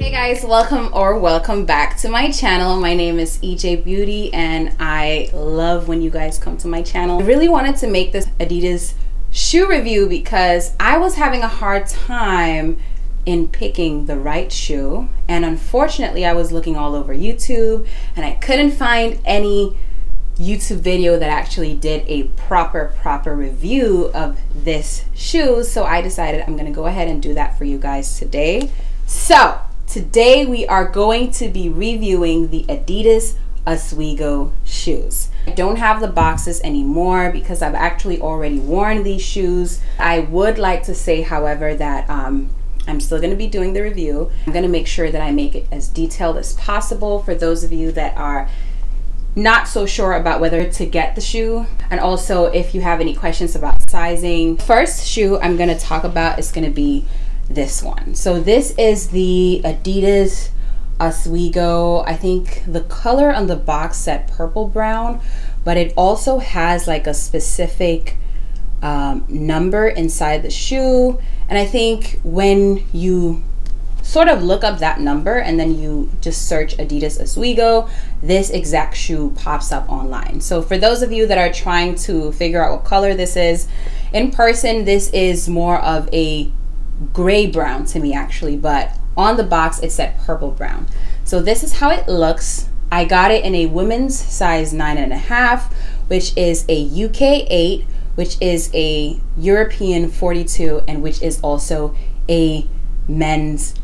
Hey guys, welcome back to my channel. My name is EJ Beauty and I love when you guys come to my channel. I really wanted to make this Adidas shoe review because I was having a hard time in picking the right shoe, and unfortunately I was looking all over YouTube and I couldn't find any YouTube video that actually did a proper review of this shoe. So I decided I'm gonna go ahead and do that for you guys today. So today we are going to be reviewing the Adidas Ozweego shoes. I don't have the boxes anymore because I've actually already worn these shoes. I would like to say, however, that I'm still going to be doing the review. I'm going to make sure that I make it as detailed as possible for those of you that are not so sure about whether to get the shoe, and also if you have any questions about sizing. First shoe I'm going to talk about is going to be this one. So this is the Adidas Ozweego. I think the color on the box said purple brown, but it also has like a specific number inside the shoe, and I think when you sort of look up that number and then you just search Adidas Ozweego, this exact shoe pops up online. So for those of you that are trying to figure out what color this is, in person this is more of a gray brown to me actually, but on the box it said purple brown. So this is how it looks. I got it in a women's size 9.5, which is a UK 8, which is a European 42, and which is also a men's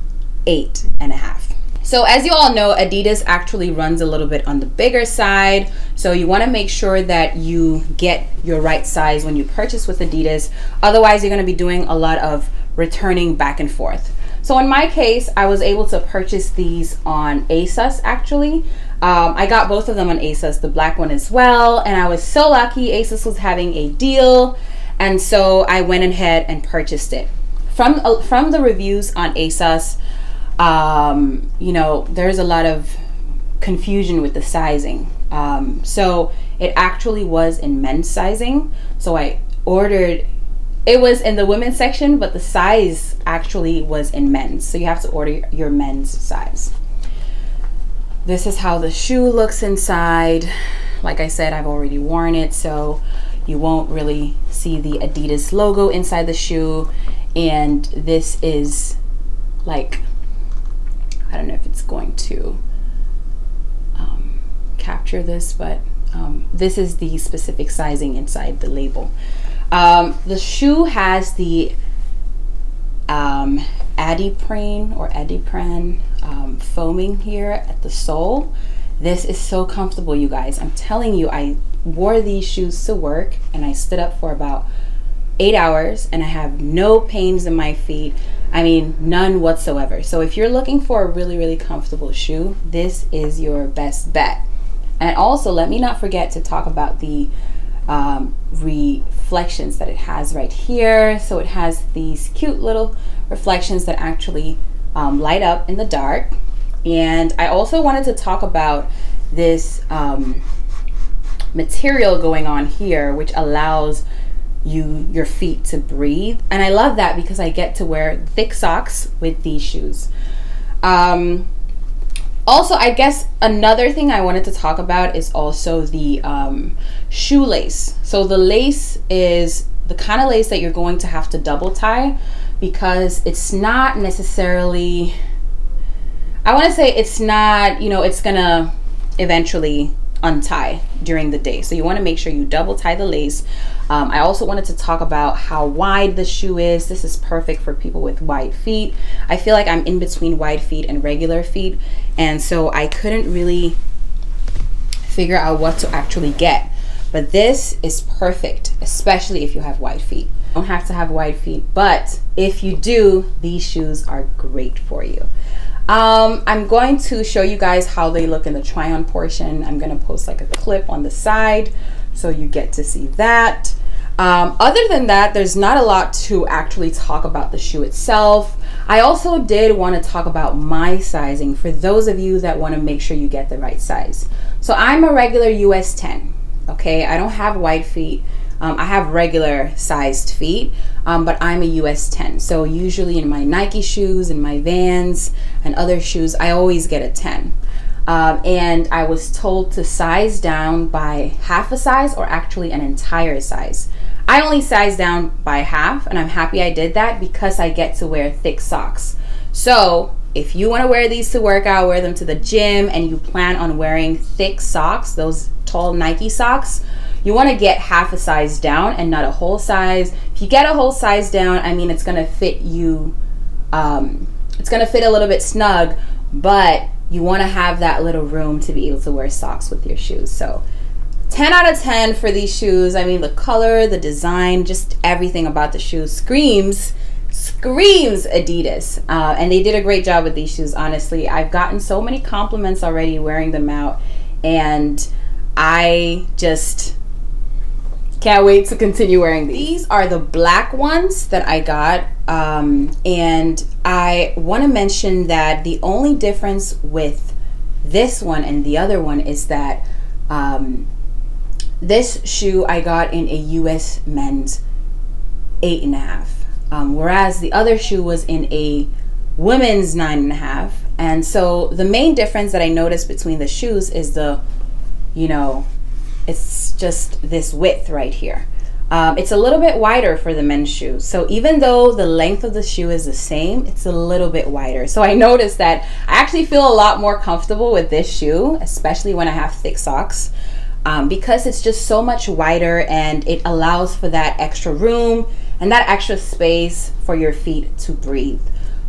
8.5. So as you all know, Adidas actually runs a little bit on the bigger side, so you want to make sure that you get your right size when you purchase with Adidas. Otherwise you're going to be doing a lot of returning back and forth. So in my case, I was able to purchase these on ASOS actually. I got both of them on ASOS, the black one as well, and I was so lucky. ASOS was having a deal, and so I went ahead and purchased it. From the reviews on ASOS, you know, there's a lot of confusion with the sizing. So it actually was in men's sizing. So I ordered, it was in the women's section, but the size actually was in men's. So you have to order your men's size. This is how the shoe looks inside. Like I said, I've already worn it, so you won't really see the Adidas logo inside the shoe. And this is like, I don't know if it's going to capture this, but this is the specific sizing inside the label. The shoe has the Adidas or Adidas foaming here at the sole. This is so comfortable, you guys. I'm telling you, I wore these shoes to work and I stood up for about 8 hours and I have no pains in my feet. I mean, none whatsoever. So if you're looking for a really comfortable shoe, this is your best bet. And also, let me not forget to talk about the reflections that it has right here. So it has these cute little reflections that actually light up in the dark. And I also wanted to talk about this material going on here, which allows your feet to breathe, and I love that because I get to wear thick socks with these shoes. Also, I guess another thing I wanted to talk about is also the shoelace. So the lace is the kind of lace that you're going to have to double tie, because it's not necessarily, I want to say it's not, you know, it's gonna eventually untie during the day. So you want to make sure you double tie the lace. I also wanted to talk about how wide the shoe is. This is perfect for people with wide feet. I feel like I'm in between wide feet and regular feet, and so I couldn't really figure out what to actually get. But this is perfect, especially if you have wide feet. You don't have to have wide feet, but if you do, these shoes are great for you. I'm going to show you guys how they look in the try on portion. I'm going to post like a clip on the side so you get to see that. Other than that, there's not a lot to actually talk about the shoe itself. I also did want to talk about my sizing for those of you that want to make sure you get the right size. So I'm a regular US 10. Okay, I don't have wide feet. I have regular sized feet, but I'm a US 10. So usually in my Nike shoes, in my Vans and other shoes, I always get a 10. And I was told to size down by half a size, or actually an entire size. I only sized down by half, and I'm happy I did that because I get to wear thick socks. So if you want to wear these to work out, wear them to the gym, and you plan on wearing thick socks, those tall Nike socks, you want to get half a size down and not a whole size. If you get a whole size down, I mean, it's going to fit you, it's going to fit a little bit snug, but you want to have that little room to be able to wear socks with your shoes. So 10 out of 10 for these shoes. I mean, the color, the design, just everything about the shoes screams Adidas. And they did a great job with these shoes, honestly. I've gotten so many compliments already wearing them out, and I just can't wait to continue wearing these. These are the black ones that I got, and I want to mention that the only difference with this one and the other one is that this shoe I got in a US men's 8.5, whereas the other shoe was in a women's 9.5. And so the main difference that I noticed between the shoes is the, you know, it's just this width right here. It's a little bit wider for the men's shoe. So even though the length of the shoe is the same, it's a little bit wider. So I noticed that I actually feel a lot more comfortable with this shoe, especially when I have thick socks, because it's just so much wider, and it allows for that extra room and that extra space for your feet to breathe.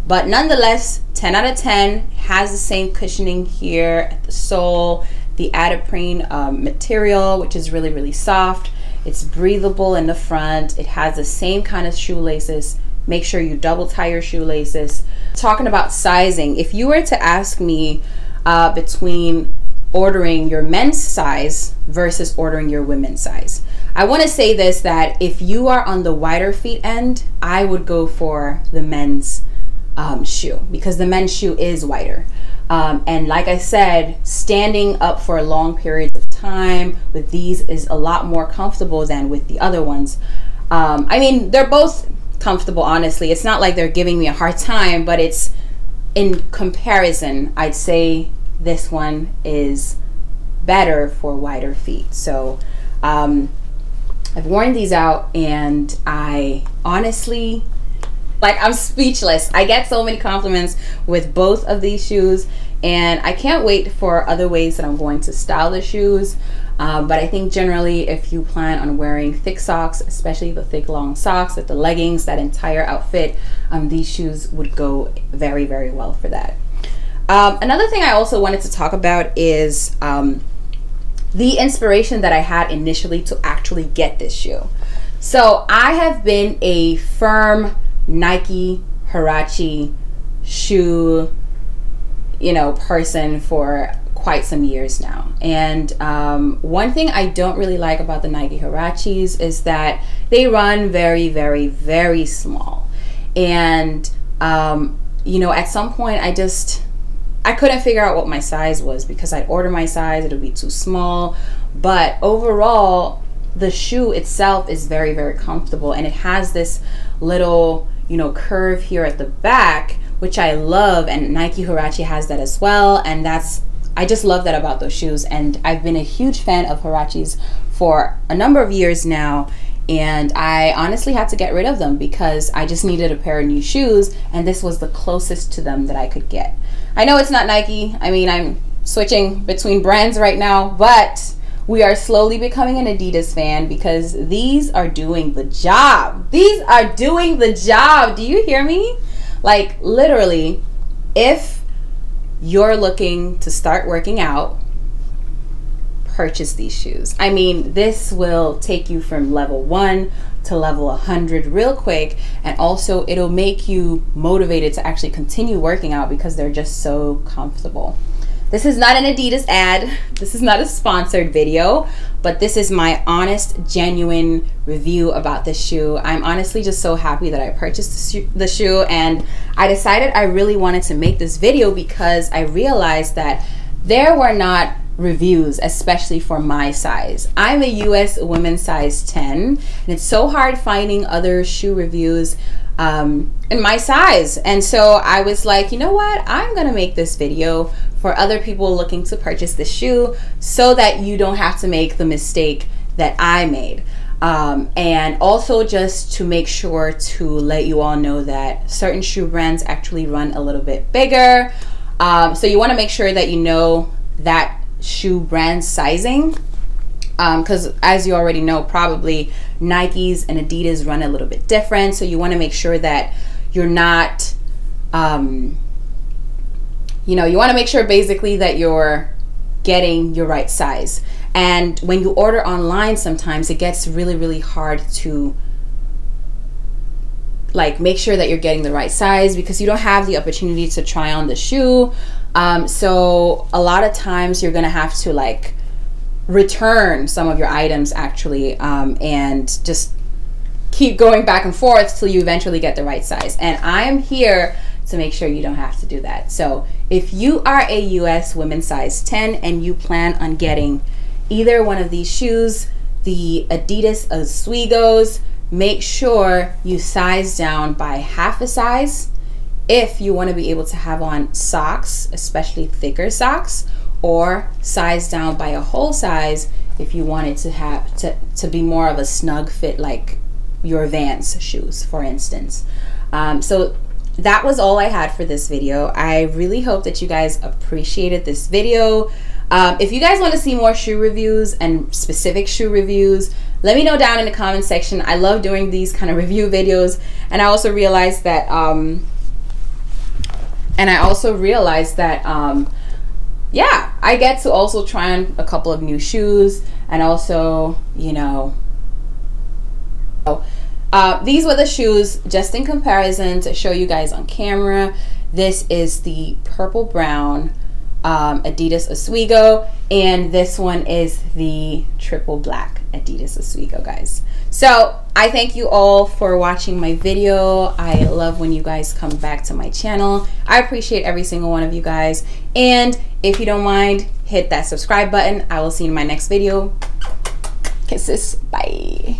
But nonetheless, 10 out of 10. Has the same cushioning here at the sole, the adidas material, which is really, really soft. It's breathable in the front. It has the same kind of shoelaces. Make sure you double tie your shoelaces. Talking about sizing, if you were to ask me between ordering your men's size versus ordering your women's size, I want to say this, that if you are on the wider feet end, I would go for the men's shoe, because the men's shoe is wider. And like I said, standing up for long periods of time with these is a lot more comfortable than with the other ones. I mean, they're both comfortable, honestly. It's not like they're giving me a hard time, but it's, in comparison, I'd say this one is better for wider feet. So I've worn these out, and I honestly, like, I'm speechless. I get so many compliments with both of these shoes, and I can't wait for other ways that I'm going to style the shoes. But I think generally, if you plan on wearing thick socks, especially the thick long socks with the leggings, that entire outfit, these shoes would go very, very well for that. Another thing I also wanted to talk about is the inspiration that I had initially to actually get this shoe. So I have been a firm Nike huarache shoe, you know, person for quite some years now. And one thing I don't really like about the Nike huaraches is that they run very, very, very small. And you know, at some point I couldn't figure out what my size was, because I'd order my size, it would be too small. But overall, the shoe itself is very, very comfortable, and it has this little, you know, curve here at the back, which I love, and Nike huarache has that as well. And I just love that about those shoes. And I've been a huge fan of huaraches for a number of years now, and I honestly had to get rid of them because I just needed a pair of new shoes, and this was the closest to them that I could get. I know it's not Nike. I mean, I'm switching between brands right now, but we are slowly becoming an Adidas fan, because these are doing the job. These are doing the job. Do you hear me? Like, literally, if you're looking to start working out, purchase these shoes. I mean, this will take you from level 1 to level 100 real quick, and also it'll make you motivated to actually continue working out because they're just so comfortable. This is not an Adidas ad. This is not a sponsored video, but this is my honest, genuine review about this shoe. I'm honestly just so happy that I purchased the shoe, and I decided I really wanted to make this video because I realized that there were not reviews, especially for my size. I'm a US women's size 10, and it's so hard finding other shoe reviews in my size. And so I was like, you know what, I'm gonna make this video for other people looking to purchase the shoe so that you don't have to make the mistake that I made. And also just to make sure to let you all know that certain shoe brands actually run a little bit bigger. So you want to make sure that you know that shoe brand sizing, because as you already know, probably Nikes and Adidas run a little bit different. So you want to make sure that you're not, you know, you want to make sure basically that you're getting your right size. And when you order online, sometimes it gets really hard to like make sure that you're getting the right size because you don't have the opportunity to try on the shoe. So a lot of times you're gonna have to like return some of your items actually, and just keep going back and forth till you eventually get the right size. And I am here to make sure you don't have to do that. So if you are a US women's size 10 and you plan on getting either one of these shoes, the Adidas Ozweegos, make sure you size down by half a size if you want to be able to have on socks, especially thicker socks, or size down by a whole size if you wanted to have to be more of a snug fit, like your Vans shoes, for instance. So that was all I had for this video. I really hope that you guys appreciated this video. If you guys want to see more shoe reviews and specific shoe reviews, let me know down in the comment section. I love doing these kind of review videos, and I also realized that yeah, I get to also try on a couple of new shoes, and also, you know, these were the shoes just in comparison to show you guys on camera. This is the purple brown Adidas Ozweego, and this one is the triple black Adidas Ozweego, guys. So I thank you all for watching my video. I love when you guys come back to my channel. I appreciate every single one of you guys, and if you don't mind, hit that subscribe button. I will see you in my next video. Kisses, bye.